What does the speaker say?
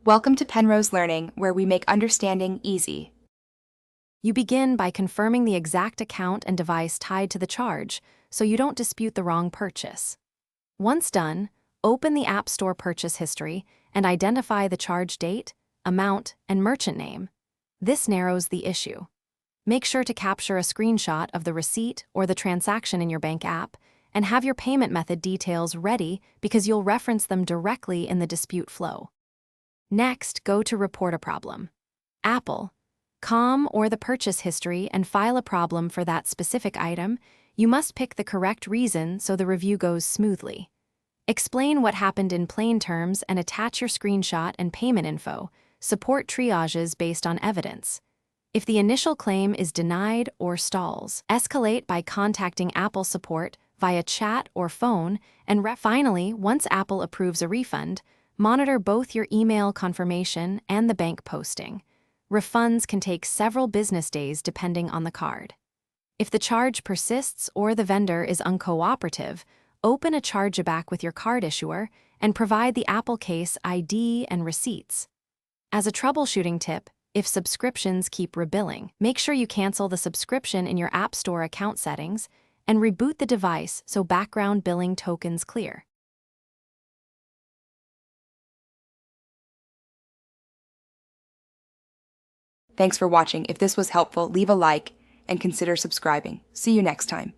Welcome to Penrose Learning, where we make understanding easy. You begin by confirming the exact account and device tied to the charge, so you don't dispute the wrong purchase. Once done, open the App Store purchase history and identify the charge date, amount, and merchant name. This narrows the issue. Make sure to capture a screenshot of the receipt or the transaction in your bank app and have your payment method details ready because you'll reference them directly in the dispute flow. Next, go to Report a Problem. Apple.com or the purchase history and file a problem for that specific item. You must pick the correct reason so the review goes smoothly. Explain what happened in plain terms and attach your screenshot and payment info. Support triages based on evidence. If the initial claim is denied or stalls, escalate by contacting Apple support via chat or phone, and finally, once Apple approves a refund, monitor both your email confirmation and the bank posting. Refunds can take several business days depending on the card. If the charge persists or the vendor is uncooperative, open a chargeback with your card issuer and provide the Apple case ID and receipts. As a troubleshooting tip, if subscriptions keep rebilling, make sure you cancel the subscription in your App Store account settings and reboot the device so background billing tokens clear. Thanks for watching. If this was helpful, leave a like and consider subscribing. See you next time.